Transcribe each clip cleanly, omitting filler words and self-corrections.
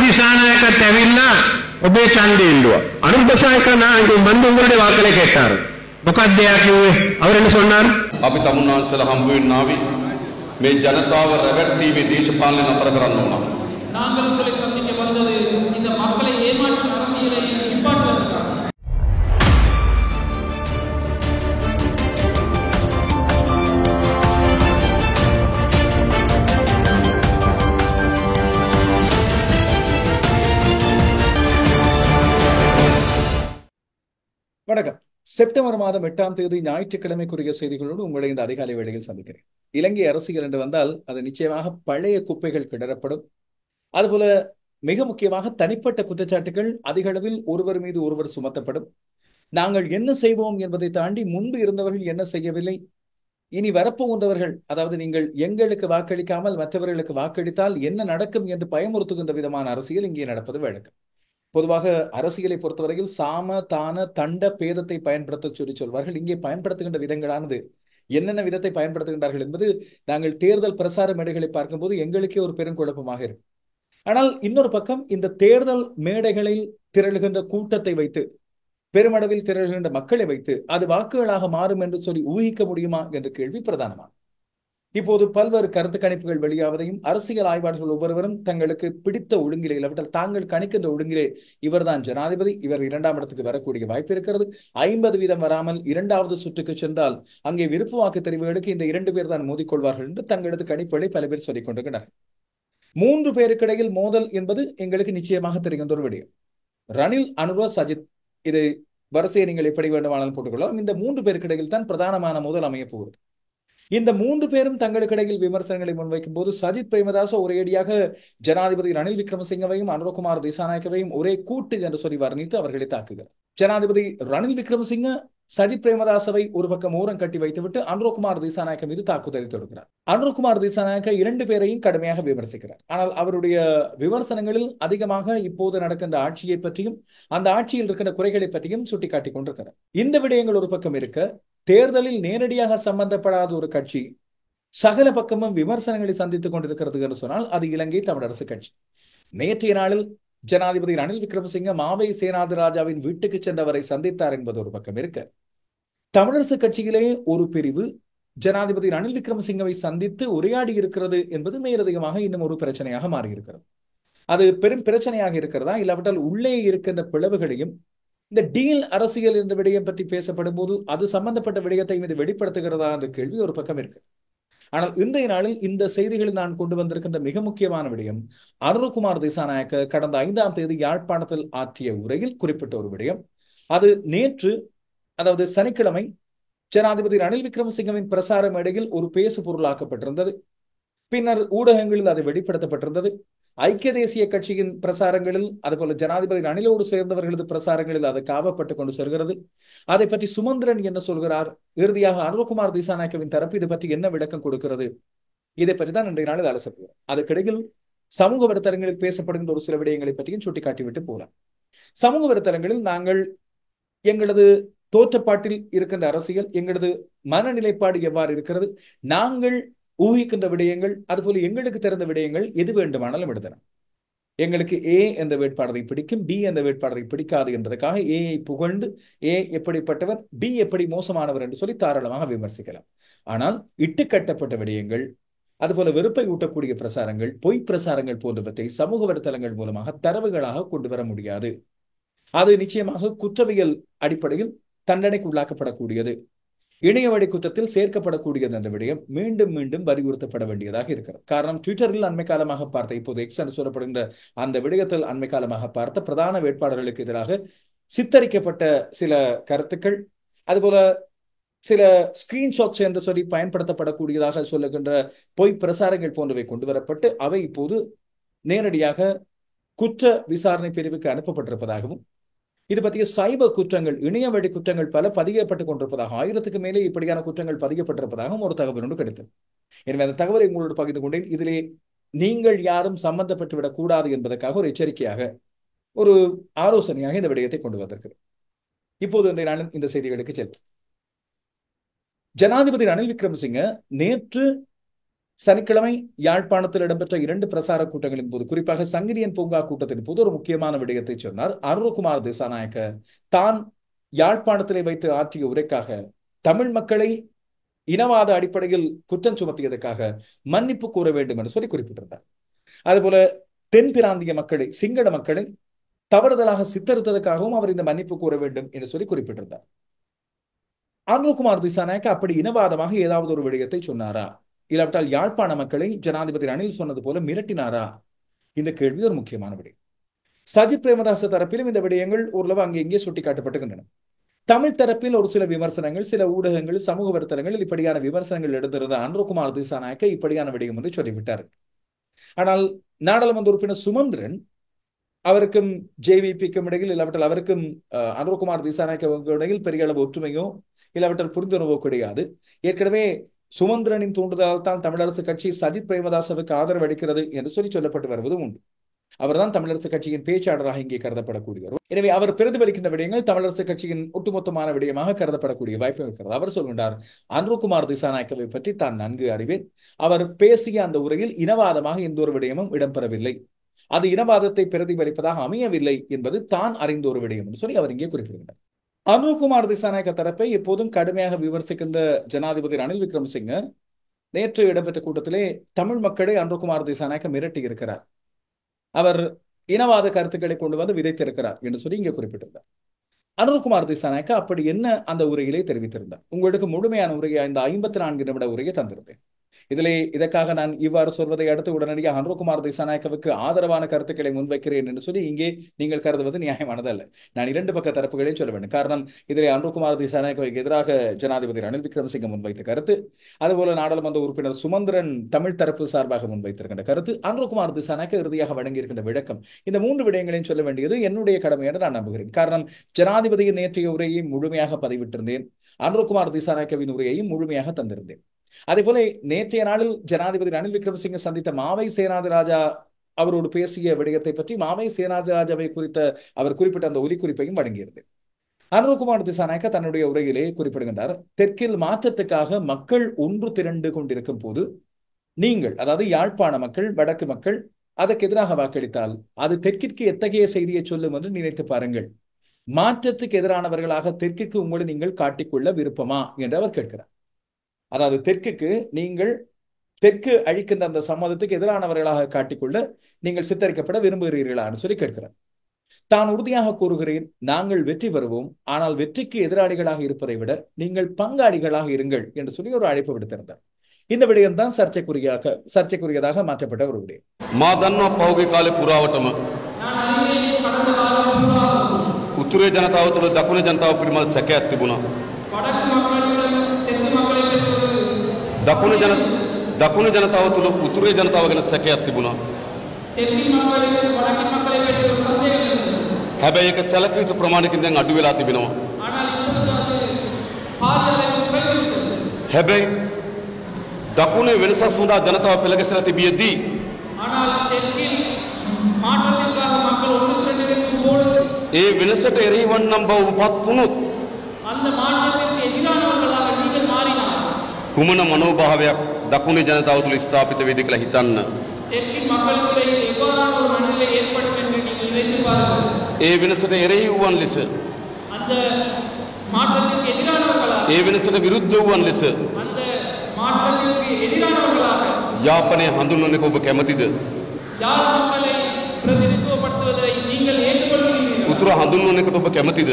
திசாநாயக்கත් ඇවිල්ලා ඔබේ ඡන්දය ඉල්ලුවා. අනුර දිසානායක வந்து உங்களுடைய வாக்களை கேட்டார். මොකක්ද එයා කිව්වේ? அவர் என்ன சொன்னார்? අපි තමුන්නාන්සලා හම්බ වෙන්න ආවි මේ ජනතාව රැවට්ටීමේ දේශපාලනය නතර කරන්න ඕන. நாங்கள் உங்களை சந்திக்க வந்தது இந்த மக்களை ஏமாற்றும் அரசியலை நிப்பாட்டுவதற்காக. வணக்கம். செப்டம்பர் மாதம் 8ஆம் தேதி ஞாயிற்றுக்கிழமைக்குரிய செய்திகளோடு உங்களை இந்த அதிகாலை வேளையில் சந்திக்கிறேன். இலங்கை அரசியல் என்று வந்தால் அது நிச்சயமாக பழைய குப்பைகள் கிளறப்படும். அதுபோல மிக முக்கியமாக தனிப்பட்ட குற்றச்சாட்டுகள் அதிக அளவில் ஒருவர் மீது ஒருவர் சுமத்தப்படும். நாங்கள் என்ன செய்வோம் என்பதை தாண்டி முன்பு இருந்தவர்கள் என்ன செய்யவில்லை, இனி வரப்போகின்றவர்கள், அதாவது நீங்கள் எங்களுக்கு வாக்களிக்காமல் மற்றவர்களுக்கு வாக்களித்தால் என்ன நடக்கும் என்று பயமுறுத்துகின்ற விதமான அரசியல் இங்கே நடப்பது வழக்கம். பொதுவாக அரசியலை பொறுத்தவரையில் சாம தான தண்ட பேதத்தை பயன்படுத்த சொல்வார்கள். இங்கே பயன்படுத்துகின்ற விதங்களானது என்னென்ன விதத்தை பயன்படுத்துகின்றார்கள் என்பது நாங்கள் தேர்தல் பிரசார மேடைகளை பார்க்கும்போது எங்களுக்கே ஒரு பெரும் குழப்பமாக இருக்கும். ஆனால் இன்னொரு பக்கம் இந்த தேர்தல் மேடைகளில் திரளுகின்ற கூட்டத்தை வைத்து, பெருமளவில் திரளுகின்ற மக்களை வைத்து அது வாக்குகளாக மாறும் என்று சொல்லி ஊகிக்க முடியுமா என்ற கேள்வி பிரதானமான. இப்போது பல்வேறு கருத்து கணிப்புகள் வெளியாவதையும் அரசியல் ஆய்வாளர்கள் ஒவ்வொருவரும் தங்களுக்கு பிடித்த ஒழுங்கிலே இல்லாவிட்டால் தாங்கள் கணிக்கின்ற ஒழுங்கிலே இவர்தான் ஜனாதிபதி, இவர் 2ஆம் இடத்துக்கு வரக்கூடிய வாய்ப்பு இருக்கிறது, 50% வராமல் 2வது சுற்றுக்கு சென்றால் அங்கே விருப்பு வாக்கு தெரிவுகளுக்கு இந்த 2 பேர் தான் மோதிக்கொள்வார்கள் என்று தங்களது கணிப்புகளை பல பேர் சொல்லிக் கொண்டிருக்கிறார்கள். 3 பேருக்கிடையில் மோதல் என்பது எங்களுக்கு நிச்சயமாக தெரிகின்ற ஒரு விடயம். ரணில், அனுர, சஜித், இது வரிசையை நீங்கள் எப்படி வேண்டுமானாலும் போட்டுக்கொள்ளலாம். இந்த 3 பேருக்கிடையில் தான் பிரதானமான மோதல் அமைய போகிறது. இந்த 3 பேரும் தங்களுக்கிடையில் விமர்சனங்களை முன்வைக்கும் போது சஜித் பிரேமதாச ஒரேடியாக ஜனாதிபதி ரணில் விக்ரமசிங்கவையும் அனுரகுமார் திசாநாயக்கவையும் ஒரே கூட்டு என்று சொல்லி வர்ணித்து அவர்களை தாக்குகிறார். ஜனாதிபதி ரணில் விக்ரமசிங்க சஜித் பிரேமதாசவை ஒரு பக்கம் ஓரம் கட்டி வைத்துவிட்டு அனுரகுமார் திசாநாயக்க மீது தாக்குதலை தொடுக்கிறார். அனுரகுமார் திசாநாயக்க 2 பேரையும் கடுமையாக விமர்சிக்கிறார். ஆனால் அவருடைய விமர்சனங்களில் அதிகமாக இப்போது நடக்கின்ற ஆட்சியை பற்றியும் அந்த ஆட்சியில் இருக்கின்ற குறைகளை பற்றியும் சுட்டிக்காட்டிக் கொண்டிருக்கிறார். இந்த விடயங்கள் ஒரு பக்கம் இருக்க, தேர்தலில் நேரடியாக சம்பந்தப்படாத ஒரு கட்சி சகல பக்கமும் விமர்சனங்களை சந்தித்துக் கொண்டிருக்கிறது என்று சொன்னால் அது இலங்கை தமிழரசு கட்சி. நேற்றைய நாளில் ஜனாதிபதி ரணில் விக்ரமசிங்க மாவை சேனாதிராஜாவின் வீட்டுக்கு சென்றவரை சந்தித்தார் என்பது ஒரு பக்கம் இருக்க, தமிழரசு கட்சியிலே ஒரு பிரிவு ஜனாதிபதி ரணில் விக்ரமசிங்கவை சந்தித்து உரையாடி இருக்கிறது என்பது மேலதிகமாக இன்னும் ஒரு பிரச்சனையாக மாறியிருக்கிறது. அது பெரும் பிரச்சனையாக இருக்கிறதா, இல்லாவிட்டால் உள்ளே இருக்கின்ற பிளவுகளையும் இந்த டீல் அரசியல் என்ற விடயம் பற்றி பேசப்படும் போது அது சம்பந்தப்பட்ட விடயத்தை இது வெளிப்படுத்துகிறதா என்ற கேள்வி ஒரு பக்கம் இருக்கு. ஆனால் இன்றைய நாளில் இந்த செய்திகளில் நான் கொண்டு வந்திருக்கின்ற மிக முக்கியமான விடயம், அனுரகுமார் திசாநாயக்க கடந்த 5ஆம் தேதி யாழ்ப்பாணத்தில் ஆற்றிய உரையில் குறிப்பிட்ட ஒரு விடயம். அது நேற்று, அதாவது சனிக்கிழமை, ஜனாதிபதி ரணில் விக்ரமசிங்கவின் பிரசார மேடையில் ஒரு பேசு பொருளாக்கப்பட்டிருந்தது. பின்னர் ஊடகங்களில் அது வெளிப்படுத்தப்பட்டிருந்தது. ஐக்கிய தேசிய கட்சியின் பிரசாரங்களில், அதுபோல ஜனாதிபதி ரணிலோடு சேர்ந்தவர்களது பிரசாரங்களில் அது காவப்பட்டுக் கொண்டு செல்கிறது. அதை பற்றி சுமந்திரன் என்ன சொல்கிறார், இறுதியாக அனுரகுமார் திசாநாயக்கவின் தரப்பு இது பற்றி என்ன விளக்கம் கொடுக்கிறது, இதை பற்றி தான் இன்றைய நாளில் அலசப்போம். அதுக்கிடையில் சமூக வலைத்தளங்களில் பேசப்படுகின்ற ஒரு சில விடயங்களை பற்றியும் சுட்டிக்காட்டிவிட்டு போகலாம். சமூக வலைத்தளங்களில் நாங்கள் எங்களது தோற்றப்பாட்டில் இருக்கின்ற அரசியல், எங்களது மனநிலைப்பாடு எவ்வாறு இருக்கிறது, நாங்கள் ஊகிக்கின்ற விடயங்கள், அதுபோல எங்களுக்கு தெரிந்த விடயங்கள் எது வேண்டுமானாலும் எழுதலாம். எங்களுக்கு ஏ என்ற வேட்பாளரை பிடிக்கும், பி என்ற வேட்பாளரை பிடிக்காது என்பதற்காக ஏயை புகழ்ந்து ஏ எப்படிப்பட்டவர், பி எப்படி மோசமானவர் என்று சொல்லி தாராளமாக விமர்சிக்கலாம். ஆனால் இட்டுக்கட்டப்பட்ட விடயங்கள், அதுபோல வெறுப்பை ஊட்டக்கூடிய பிரசாரங்கள், பொய் பிரசாரங்கள் போன்றவற்றை சமூக வலைத்தளங்கள் மூலமாக தரவுகளாக கொண்டு வர முடியாது. அது நிச்சயமாக குற்றவியல் அடிப்படையில் தண்டனைக்கு உள்ளாக்கப்படக்கூடியது, இணையவழி குற்றத்தில் சேர்க்கப்படக்கூடியது என்ற விடயம் மீண்டும் மீண்டும் வலியுறுத்தப்பட வேண்டியதாக இருக்கிறது. காரணம், ட்விட்டரில் அண்மை காலமாக பார்த்த, இப்போது எக்ஸ் என்று சொல்லப்படுகின்ற அந்த விடயத்தில் அண்மை காலமாக பார்த்த பிரதான வேட்பாளர்களுக்கு எதிராக சித்தரிக்கப்பட்ட சில கருத்துக்கள், அதுபோல சில ஸ்கிரீன்ஷாட்ஸ் என்று சொல்லி பயன்படுத்தப்படக்கூடியதாக சொல்லுகின்ற பொய் பிரசாரங்கள் போன்றவை கொண்டு வரப்பட்டு அவை இப்போது நேரடியாக குற்ற விசாரணை பிரிவுக்கு அனுப்பப்பட்டிருப்பதாகவும், இது பற்றிய சைபர் குற்றங்கள், இணையவழி குற்றங்கள் பல பதியப்பட்டுக் கொண்டிருப்பதாக, 1000க்கு மேலே இப்படியான குற்றங்கள் பதியப்பட்டிருப்பதாகவும் ஒரு தகவல் ஒன்று கிடைத்தது. எனவே அந்த தகவலை உங்களோடு பகிர்ந்து கொண்டேன். இதிலே நீங்கள் யாரும் சம்பந்தப்பட்டு விடக் கூடாது என்பதற்காக ஒரு எச்சரிக்கையாக, ஒரு ஆலோசனையாக இந்த விடயத்தை கொண்டு வந்திருக்கிறது. இப்போது இன்றைய நாளில் இந்த செய்திகளுக்கு செல்வோம். ஜனாதிபதி ரணில் விக்ரமசிங்க நேற்று சனிக்கிழமை யாழ்ப்பாணத்தில் இடம்பெற்ற 2 பிரசார கூட்டங்களின் போது, குறிப்பாக சங்கிலியன் பூங்கா கூட்டத்தின் போது ஒரு முக்கியமான விடயத்தை சொன்னார். அனுரகுமார் திசாநாயக்க தான் யாழ்ப்பாணத்திலே வைத்து ஆற்றிய உரைக்காக தமிழ் மக்களை இனவாத அடிப்படையில் குற்றம் சுமத்தியதற்காக மன்னிப்பு கூற வேண்டும் என்று சொல்லி குறிப்பிட்டிருந்தார். அதுபோல தென் பிராந்திய மக்களை, சிங்கள மக்களை தவறுதலாக சித்தரித்ததற்காகவும் அவர் இந்த மன்னிப்பு கூற வேண்டும் என்று சொல்லி குறிப்பிட்டிருந்தார். அனுரகுமார் திசாநாயக்க அப்படி இனவாதமாக ஏதாவது ஒரு விடயத்தை சொன்னாரா, இல்லாவிட்டால் யாழ்ப்பாண மக்களை ஜனாதிபதி ரணில் சொன்னது போல மிரட்டினாரா? இந்த கேள்வி ஒரு முக்கியமான விடயம். சஜித் பிரேமதாச தரப்பிலும் இந்த விடயங்கள் ஓரளவு அங்கே இங்கே சுட்டிக்காட்டப்பட்டுகின்றன. தமிழ் தரப்பில் ஒரு சில விமர்சனங்கள், சில ஊடகங்கள், சமூக வலைத்தளங்களில் இப்படியான விமர்சனங்கள் எடுத்திருந்த அனுரகுமார் திசாநாயக்க இப்படியான விடயம் என்று சொல்லிவிட்டார். ஆனால் நாடாளுமன்ற உறுப்பினர் சுமந்திரன் அவருக்கும் ஜேவிபிக்கும் இடையில், இல்லாவிட்டால் அவருக்கும் அனுரகுமார் திசாநாயக்க இடையில் பெரிய அளவு ஒற்றுமையோ இல்லாவிட்டால் புரிந்துணர்வோ கிடையாது. ஏற்கனவே சுமந்திரனின் தூண்டுதலால் தான் தமிழரசு கட்சி சஜித் பிரேமதாசவுக்கு ஆதரவு அளிக்கிறது என்று சொல்லப்பட்டு வருவது உண்டு. அவர்தான் தமிழரசு கட்சியின் பேச்சாளராக இங்கே கருதப்படக்கூடியவர். எனவே அவர் பிரதிபலிக்கின்ற விடயங்கள் தமிழரசு கட்சியின் ஒட்டுமொத்தமான விடயமாக கருதப்படக்கூடிய வாய்ப்பு இருக்கிறது. அவர் சொல்கின்றார், அனுரகுமார் திசாநாயக்கவை பற்றி தான் நன்கு அறிவேன். அவர் பேசிய அந்த உரையில் இனவாதமாக எந்த ஒரு விடயமும் இடம்பெறவில்லை, அது இனவாதத்தை பிரதிபலிப்பதாக அமையவில்லை என்பது தான் அறிந்த ஒரு விடயம் என்று சொல்லி அவர் இங்கே குறிப்பிடுகிறார். அனுரகுமார் திசாநாயக்க தரப்பை எப்போதும் கடுமையாக விமர்சிக்கின்ற ஜனாதிபதி ரணில் விக்ரமசிங்க நேற்று இடம்பெற்ற கூட்டத்திலே தமிழ் மக்களை அனுரகுமார் திசாநாயக்க மிரட்டி இருக்கிறார், அவர் இனவாத கருத்துக்களை கொண்டு வந்து விதைத்திருக்கிறார் என்று சொல்லி இங்கே குறிப்பிட்டிருந்தார். அனுரகுமார் திசாநாயக்க அப்படி என்ன அந்த உரையிலே தெரிவித்திருந்தார்? உங்களுக்கு முழுமையான உரையை, இந்த 54 நிமிட உரையை தந்திருந்தேன். இதற்காக நான் இவ்வாறு சொல்வதை அடுத்து உடனடியாக அனுரகுமார் திசாநாயக்கவுக்கு ஆதரவான கருத்துக்களை முன்வைக்கிறேன் என்று சொல்லி இங்கே நீங்கள் கருதுவது நியாயமானதல்ல. நான் 2 பக்க தரப்புகளையும் சொல்ல வேண்டும். காரணம், இதிலே அனுரகுமார் திசாநாயக்கவுக்கு எதிராக ஜனாதிபதி ரணில் விக்ரமசிங்க முன்வைத்த கருத்து, அதுபோல நாடாளுமன்ற உறுப்பினர் சுமந்திரன் தமிழ் தரப்பு சார்பாக முன்வைத்திருக்கின்ற கருத்து, அனுரகுமார் திசாநாயக்க இறுதியாக வழங்கியிருக்கின்ற விளக்கம், இந்த 3 விடயங்களையும் சொல்ல வேண்டியது என்னுடைய கடமை என்று நான் நம்புகிறேன். காரணம், ஜனாதிபதியின் நேற்றைய உரையை முழுமையாக பதிவிட்டிருந்தேன், அனுரகுமார் திசாநாயக்கவின் உரையையும் முழுமையாக தந்திருந்தேன். அதே போல நேற்றைய நாளில் ஜனாதிபதி ரணில் விக்ரமசிங்க சந்தித்த மாவை சேனாதிராஜா அவரோடு பேசிய விடயத்தை பற்றி, மாவை சேனாதிராஜாவை குறித்த அவர் குறிப்பிட்ட அந்த ஒலிக்குறிப்பையும் வழங்கியிருந்தேன். அனுரகுமார் திசாநாயக்க தன்னுடைய உரையிலே குறிப்பிடுகின்றார், தெற்கில் மாற்றத்துக்காக மக்கள் ஒன்று திரண்டு கொண்டிருக்கும் போது நீங்கள், அதாவது யாழ்ப்பாண மக்கள், வடக்கு மக்கள் அதற்கு எதிராக வாக்களித்தால் அது தெற்கிற்கு எத்தகைய செய்தியை சொல்லும் என்று நினைத்து பாருங்கள். மாற்றத்துக்கு எதிரானவர்களாக தெற்கிற்கு உங்களை நீங்கள் காட்டிக்கொள்ள விருப்பமா என்று அவர் கேட்கிறார். அதாவது தெற்குக்கு நீங்கள், தெற்கு அழிக்கின்ற அந்த சம்மதத்துக்கு எதிரானவர்களாக காட்டிக்கொள்ள நீங்கள் சித்தரிக்கப்பட விரும்புகிறீர்களான்னு சொல்லி கேட்கிறார். தான் உறுதியாக கூறுகிறேன், நாங்கள் வெற்றி பெறுவோம், ஆனால் வெற்றிக்கு எதிராளிகளாக இருப்பதை விட நீங்கள் பங்காளிகளாக இருங்கள் என்று சொல்லி ஒரு அழைப்பு விடுத்திருந்தார். இந்த விடயம் தான் சர்ச்சைக்குரியதாக மாற்றப்பட்ட ஒரு விடயம். மாதன்ன பௌகி காலை புறாவட்டම උතුරේ ජනතාව තුළ දකුණු ජනතාව පිළිබඳ සැකයක් තිබුණා. දකුණු ජනතාව තුළ උතුරේ ජනතාව ගැන සැකයක් තිබුණා. හැබැයි ඒක සැලකිය යුතු ප්‍රමාණයකින් දැන් අඩු වෙලා තිබෙනවා. හැබැයි දකුණේ වෙනසක් සඳහා ජනතාව පෙළගැසලා තිබියදී ඒ වෙනසට එරෙහි වන්නම් බව පත් වුණොත් කුමන මනෝභාවයක් දකුණේ ජනතාව තුළ ස්ථාපිත වේද කියලා හිතන්න. ඒ වෙනසට එරෙහි වූවන් ලෙස, ඒ වෙනසට විරුද්ධ වූවන් ලෙස යාපනය හඳුන්වන්නක ඔබ කැමතිද? උතුර හඳුන්වන්නකට ඔබ කැමතිද?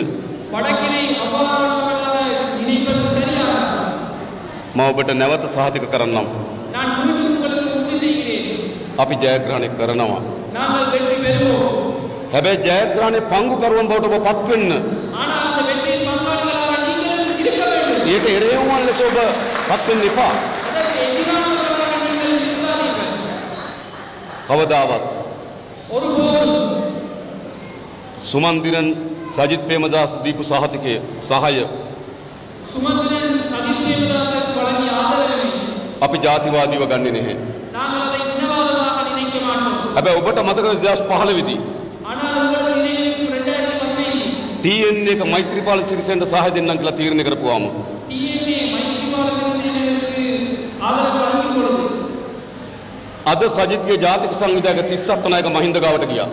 මම ඔබට නැවත සහතික කරන්නම්. අපි ජයග්‍රහණය කරනවා. හැබැයි ජයග්‍රහණය පංගුකරුවන් බවට ඔබ පත් වෙන්න. ඊට එරෙහිවන් ලෙස ඔබ පත් වෙන්න එපා. කවදාවත් සුමන්දිරන් සජිත් ප්‍රේමදාස දීපු සහතිකය සහාය අපි ජාතිවාදීව ගන්නේ නැහැ. හැබැයි ඔබට මතකද 2015 දී TN එක මෛත්‍රීපාල සිරිසෙන්ට සහාය දෙන්නම් කියලා තීරණය කරපුවාම අද සජිත්ගේ ජාතික සංවිධායක 37 නායක මහින්ද ගාවට ගියා.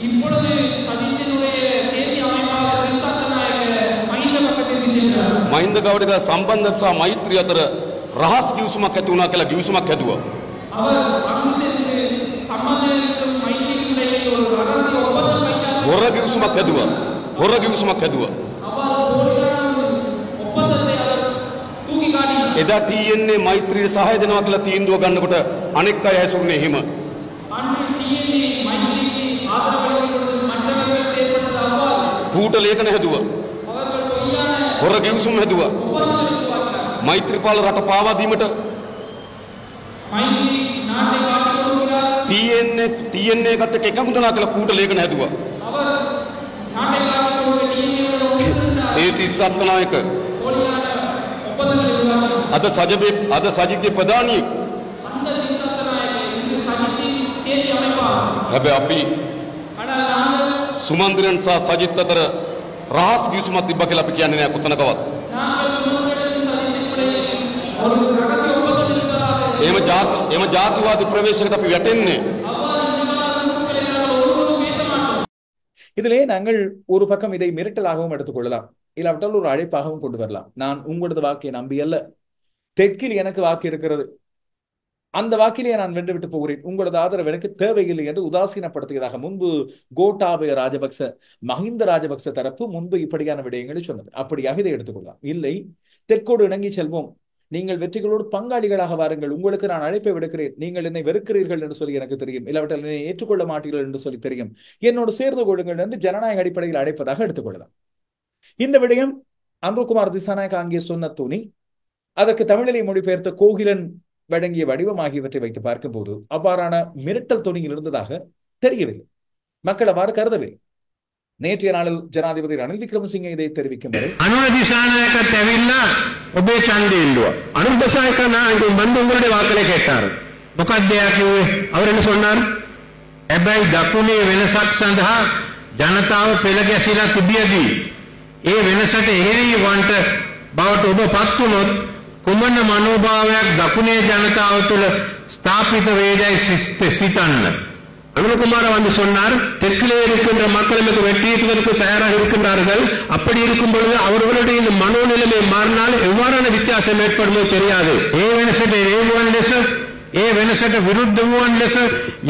இப்பொழுது சஜித்தினுடைய தேசிய அமைப்பாளர் திசாத்தநாயக மஹிந்த பக்கத்தில் சென்றார். මහින්ද ගාවට ගියා සම්බන්ධ සහ මෛත්‍රී අතර රහස් කිවිසුමක් ඇති වුණා කියලා කිවිසුමක් හැදුවා. அவர் காங்கிரஸிற்கு சம்பந்தம் மைத்திரிக்கு இடையே ஒரு ரகசிய ஒப்பந்தம் வைத்தார். හොර කිවිසුමක් හැදුවා. හොර කිවිසුමක් හැදුවා. அவர் போலியான ஒப்பந்தத்தை அவர் தூக்கி காட்டினார். එදා TNA මෛත්‍රියට සහාය දෙනවා කියලා තීන්දුව ගන්නකොට අනෙක් අය ඇසුරුනේ හිම. அன்று டிஎன்ஏ மைத்திரிக்கு ஆதரவளிப்பது மற்றவர்கள் செயல்பட்டது அவ்வாறு. කූට ලේඛන හැදුවා. அவர்கள் பொய்யான හොර කිවිසුම් හැදුවා. ஒப்பந்தங்களை உருவாக்கினார். මෛත්‍රීපාල රට පාවා දීමට மைத்திரி நாட்டை காட்டிக் கொடுக்கிறார். TNA එකත් එක්ක එකඟ වුණා කියලා කූට ලේඛන හැදුවා. அவர் நாட்டை காட்டிக் கொடுக்க டிஎன்ஏ ஒப்பந்தத்தை ඒ 37 නායක போலியான ஒப்பந்தங்களை உருவாக்கினார். අද සජිත්ගේ ප්‍රධානී அந்த திசாத்தநாயக இன்று சஜித்தின் தேசிய அமைப்பாளர். හැබැයි අපි ஆனால் நாங்கள் සුමන්ද්‍රන් සහ සජිත් අතර රහස් කිවිසුමක් තිබ්බා කියලා අපි කියන්නේ නෑ කොතනකවත්. நாங்கள் சுமந்திரன் சஜித்தின் இடையே ஒரு ரகசிய ஒப்பந்தம் இருப்பதாக එහෙම ජාතිවාදී ප්‍රවේශයකට අපි වැටෙන්නේ. அவ்வாறு விவாத நூல்களை நாங்கள் ஒருவரும் பேச மாட்டோம். இதிலே நாங்கள் ஒரு பக்கம் இதை மிரட்டலாகவும் எடுத்துக்கொள்ளலாம், இல்லாவிட்டால் ஒரு அழைப்பாகவும் கொண்டு வரலாம். நான் உங்களது வாக்கை நம்பி அல்ல, தெற்கில் எனக்கு வாக்கு இருக்கிறது, அந்த வாக்கிலே நான் வென்று விட்டு போகிறேன், உங்களது ஆதரவு எனக்கு தேவையில்லை என்று உதாசீனப்படுத்தியதாக முன்பு கோட்டாபய ராஜபக்ச மஹிந்த ராஜபக்ச தரப்பு முன்பு இப்படியான விடயங்களை சொன்னது. அப்படியாக இதை எடுத்துக்கொள்ளலாம். இல்லை, தெற்கோடு இணங்கி செல்வோம், நீங்கள் வெற்றிகளோடு பங்காளிகளாக வாருங்கள், உங்களுக்கு நான் அழைப்பை விடுக்கிறேன், நீங்கள் என்னை வெறுக்கிறீர்கள் என்று சொல்லி எனக்கு தெரியும், இல்லாவிட்டால் என்னை ஏற்றுக்கொள்ள மாட்டீர்கள் என்று சொல்லி தெரியும், என்னோடு சேர்ந்து கொள்ளுங்கள் என்று ஜனநாயக அடிப்படையில் அழைப்பதாக எடுத்துக்கொள்ளலாம். இந்த விடயம் அன்புகுமார் திசாநாயக்க அங்கே சொன்ன துணி, அதற்கு தமிழிலே மொழிபெயர்த்த கோகிலன் வழங்கிய வடிவம் ஆகியவற்றை வைத்து பார்க்கும்போது அவ்வாறான மிரட்டல் துணியில் இருந்ததாக தெரியவில்லை, மக்கள் அவ்வாறு கருதவில்லை. நேற்றைய நாளில் ஜனாதிபதி ரணில் விக்ரமசிங்கே இதை தெரிவிக்கும் வரை අනුර දිසානායකත් ඇවිල්ලා ඔබේ ඡන්දය ඉල්ලුවා. අනුර දිසානායක நாயகம் வந்து உங்களுடைய வாக்களை கேட்டார். මොකක්ද එයා කිව්වේ? அவர் என்ன சொன்னார்? හැබැයි දකුණේ වෙනසක් සඳහා ජනතාව පෙළ ගැසිලා තිබියදී ඒ වෙනසට එහෙරි වන්ට බවට ඔබ පත් වුණොත් කුමන මනෝභාවයක් දකුණේ ජනතාව තුළ ස්ථාපිත වේදයි සිතන්න. அனுகுமார் வந்து சொன்னார், தெற்கிலே இருக்கின்ற மக்களுக்கு வெற்றியீட்டுவதற்கு தயாராக இருக்கின்றார்கள். அப்படி இருக்கும் பொழுது அவர்களுடைய இந்த மனோநிலைமை மாறினால் எவ்வாறான வித்தியாசம் ஏற்படுமோ தெரியாது. ඒ වෙනසට හේතුවන් ලෙස, ඒ වෙනසට විරුද්ධ වූවන් ලෙස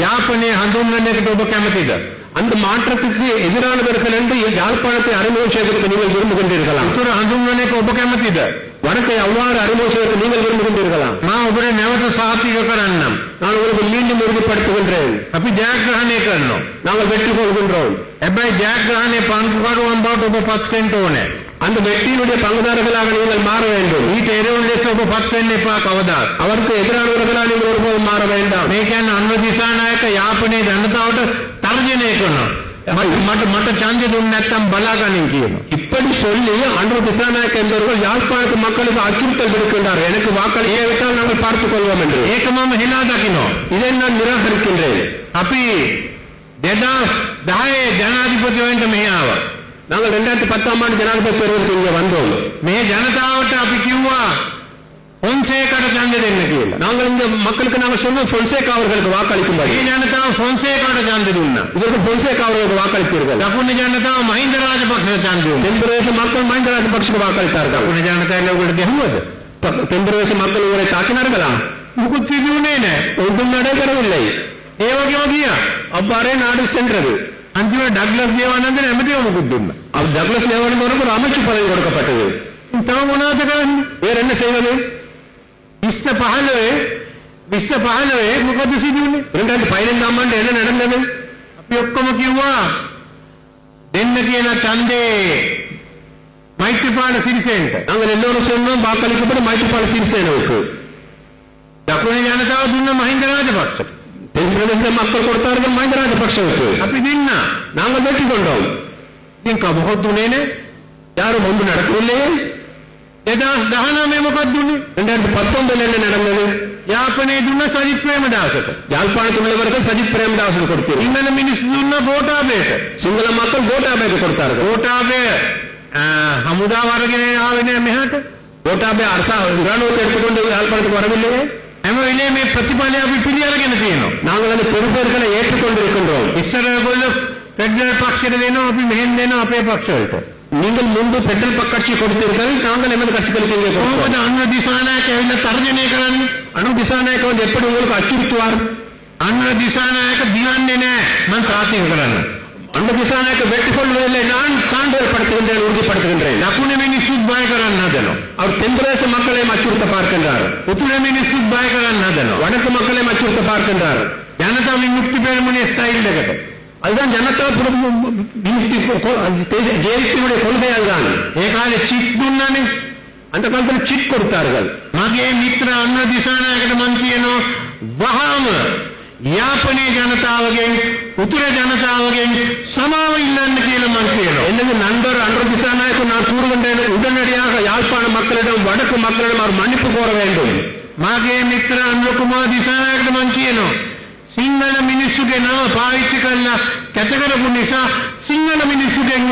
යාපනයේ හඳුන්වන්නට ඔබ කැමතිද? அந்த மாற்றத்துக்கு எதிரானவர்கள் என்று யாழ்ப்பாணத்தை அறிமுகம் செய்வதற்கு நீங்கள் விரும்புகின்றீர்களா? உத்தர හඳුන්වන්නට ඔබ කැමතිද? வடக்கை அவ்வாறு அறிமுகம் செய்வதற்கு நீங்கள் விரும்புகின்றீர்களா? நான் ඔබට නැවත සාතික කරන්නම්. நான் உங்களுக்கு மீண்டும் உறுதிப்படுத்துகின்றேன். අපි ජයග්‍රහණය කරනවා. நாங்கள் வெற்றி கொள்கின்றோம். හැබැයි ජයග්‍රහණය පංගුකරුවන් බවට ඔබ පත් වෙන්න ඕනේ. அந்த வெற்றியினுடைய பங்குதாரர்களாக நீங்கள் மாற வேண்டும். ඊට එරෙහිව ලෙස ඔබ පත් වෙන්න එපා කවදාත්. அவருக்கு எதிரானவர்களாக நீங்கள் ஒருபோதும் மாற வேண்டாம். මේ කියන්නේ අනුර දිසානායක යාපනයේ ජනතාවට තර්ජනය කරනවා. மற்ற ඡන්දය දුන්නේ නැත්නම් බලාගනින් කියනවා. இப்படி சொல்லி அனுர திசாநாயக்க என்பவர்கள் யாழ்ப்பாணத்து மக்களுக்கு அச்சுறுத்தல் விடுக்கின்றார். எனக்கு வாக்களிக்காவிட்டால் நாங்கள் பார்த்துக் கொள்வோம் என்று. ஏகமாக ஹெனா දකිනවා. இதை நான் நிராகரிக்கின்றேன். අපි 2010 ජනාධිපති වෙන්න මෙහි ආවා. நாங்கள் 2010 ஆண்டு ஜனாதிபதி தேர்தலுக்கு இங்கே வந்தோம். මේ ජනතාවට අපි කිව්වා பொன்சேகாට ඡන්දය දෙන්න කියලා. நாங்கள் இந்த மக்களுக்கு நாங்கள் சொன்னோம் பொன்சேகா அவர்களுக்கு வாக்களிக்கும்படி. මේ ජනතාව பொன்சேகாට ඡන්දය දුන්නා. இதற்கு பொன்சேகா அவர்களுக்கு வாக்களித்தீர்கள். දකුණු ජනතාව මහින්ද රාජපක්ෂට ඡන්දය දුන්නා. தென்பிரதேச மக்கள் மஹிந்த ராஜபக்சக்கு வாக்களித்தார்கள். දකුණු ජනතාව උගලට ගැහුවද? தென்பிரதேச மக்கள் உங்களை தாக்கினார்களா? முකුත් සිදුුනේ නැහැ. ஒன்றும் நடைபெறவில்லை. ඒ වගේම ගියා. அவ்வாறே நாடு சென்றது. அந்திம டக்ளஸ் தேவானந்தன் எமதியோ முකුත් දුන්නා. அது டக்ளஸ் தேவானந்தனுக்கு ஒரு அமைச்சு பதவி கொடுக்கப்பட்டது. තව මොනවද කරන්නේ? வேற என்ன செய்வது? 2015 මොකද සිදුුනේ? 2015 ஆண்டு என்ன நடந்தது? අපි ඔක්කොම කිව්වා දෙන්න කියන ඡන්දේ மைத்ரிபால சிறிசேனට. நாங்கள் எல்லோரும் சொன்னோம் வாக்களிக்கப்பட்ட மைத்ரிபால சிறிசேனவுக்கு. දකුණේ ජනතාව දුන්න මහින්ද රාජපක්ෂ. தென்பிரதேச மக்கள் கொடுத்தார்கள் மஹிந்த ராஜபக்சவுக்கு. අපි දෙන්න நாங்கள் வெற்றி கொண்டோம். ඉතින් කවුරුත් දුන්නේ නැහැ. யாரும் ஒன்று நடக்கவில்லையே. 2019 මොකක්ද දුන්නේ? 2019 என்ன நடந்தது? යාපනයේ දුන්න සජිත් ප්‍රේමදාසට. யாழ்ப்பாணத்தில் உள்ளவர்கள் சஜித் பிரேமதாசுக்கு கொடுத்தார்கள். சிங்கள මිනිස්සු දුන්න ගෝඨාභයට. சிங்கள மக்கள் கோட்டாபேக்கு கொடுத்தார்கள். கோட்டாபே ஹமுதா වරගෙන ආවේ නෑ මෙහාට. கோட்டாபே அரசா இராணுவத்தை எடுத்துக்கொண்டு யாழ்ப்பாணத்துக்கு வரவில்லையே. හැම වෙලේම මේ ප්‍රතිඵලය අපි පිළිඅරගෙන තියෙනවා. நாங்கள் அந்த பெறுபேறுகளை ஏற்றுக்கொண்டிருக்கின்றோம். ඉස්සර ඔයගොල්ලෝ ஃபெடரல் பක්ෂයට දෙනවා අපි මෙහෙන් දෙනවා අපේ පක්ෂවලට. நீங்கள் முன்பு பெடரல் கட்சி கொடுத்தீர்கள், நாங்கள் எமது கட்சிகளுக்கு இங்கே கொடுத்தோம். அண்ணா திசாநாயக்க ඇවිල්ලා තර්ජනය කරන්නේ. අනු දිසානායක வந்து எப்படி உங்களுக்கு அச்சுறுத்துவார்? அண்ணா திசாநாயக்க දිවන්නේ නැහැ. මම සාතික කරන්නේ. அண்ணா திசாநாயக்க வெட்டிக்கொள்வதில்லை. நான் சான்றிதழ் படுத்துகின்றேன், உறுதிப்படுத்துகின்றேன். දකුණේ මිනිස්සුත් බය කරන්න හදනවා. அவர் தென்பிரதேச மக்களையும் அச்சுறுத்த பார்க்கின்றார். උතුරේ මිනිස්සුත් බය කරන්න හදනවා. வடக்கு மக்களையும் அச்சுறுத்த பார்க்கின்றார். ජනතා විමුක්ති පෙරමුණේ ස්ටයිල් එකට. அதுதான் ஜனதா ஜேவிபியுடைய கொள்கை. அதுதான் ඒ කාලේ චිට් දුන්නානේ. அந்த காலத்தில் චිට් கொடுத்தார்கள். මගේ මිත්‍ර අන්න දිසානායකට මං කියනවා වහාම යාපනයේ ජනතාවගෙන් උතුර ජනතාවගෙන් සමාව ඉල්ලන්න කියලා මං කියනවා. என்னது நண்பர் அன்ற திசாநாயக்கு நான் கூறுகின்றேன், உடனடியாக யாழ்ப்பாண மக்களிடம் வடக்கு மக்களிடம் அவர் மன்னிப்பு கோர வேண்டும். මගේ මිත්‍ර අනුර කුමාර දිසානායකට මං කියනවා සිංහල මිනිස්සුගේ නම පාවිච්චි කරලා කැත කරපු නිසා සිංහල මිනිස්සුගෙන්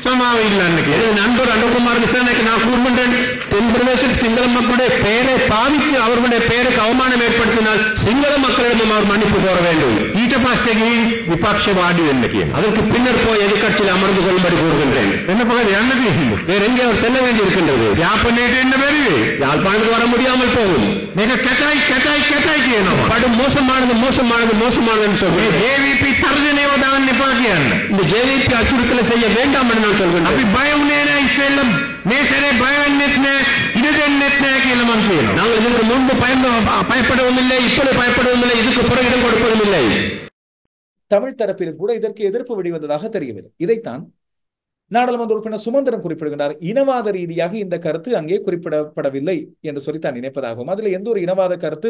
සමාව ඉල්ලන්න කියලා. நண்பர் அனுகுமார் திசாநாயக்கு நான் கூறுகின்றேன், தென் பிரதேசத்தில் சிங்கள மக்களுடைய பெயரை பாவித்து அவர்களுடைய பெயருக்கு அவமானம் ஏற்படுத்தினால் சிங்கள மக்களிடம் அவர் மன்னிப்பு கோர வேண்டும். ඊට පස්සේ ගිහින් විපක්ෂවාදී වෙන්න කියන. அதற்கு பின்னர் போய் எதிர்க்கட்சியில் அமர்ந்து கொள்ளும்படி கூறுகின்றேன். என்ன பக்கம் என்ன பேசுங்க? வேற எங்கே அவர் செல்ல வேண்டி இருக்கின்றது? யாப்பனேட்டு என்ன பெரிய யாழ்ப்பாணத்துக்கு வர முடியாமல் போகும். மிக கட்டாய் கட்டாய் கட்டாய் කියනවා. படு மோசமானது மோசமானது மோசமானதுன்னு சொல்லி ஜேவிபி தர்ஜனேව දාන්න එපා කියන්නේ. இந்த ஜேவிபி அச்சுறுத்தலை செய்ய வேண்டாம் என்று நான் சொல்கிறேன். අපි බය වුණේ නැහැ ඉස්සෙල්ලම. මේ සැරේ බය වෙන්නෙත් නැහැ, ඉඩ දෙන්නෙත් නැහැ කියලා මම කියනවා. நாங்கள் இதற்கு முன்பு பயப்படவும் இல்லை, இப்பொழுது பயப்படவும் இல்லை, இதுக்கு பிறகு இடம் கொடுப்பதும் இல்லை. தமிழ் தரப்பிலும் கூட இதற்கு எதிர்ப்பு வெளிவந்ததாக தெரியவில்லை. இதைத்தான் நாடாளுமன்ற உறுப்பினர் சுமந்திரன் குறிப்பிடுகின்றார். இனவாத ரீதியாக இந்த கருத்து அங்கே குறிப்பிடப்படவில்லை என்று சொல்லித்தான் நினைப்பதாகவும், அதில் எந்த ஒரு இனவாத கருத்து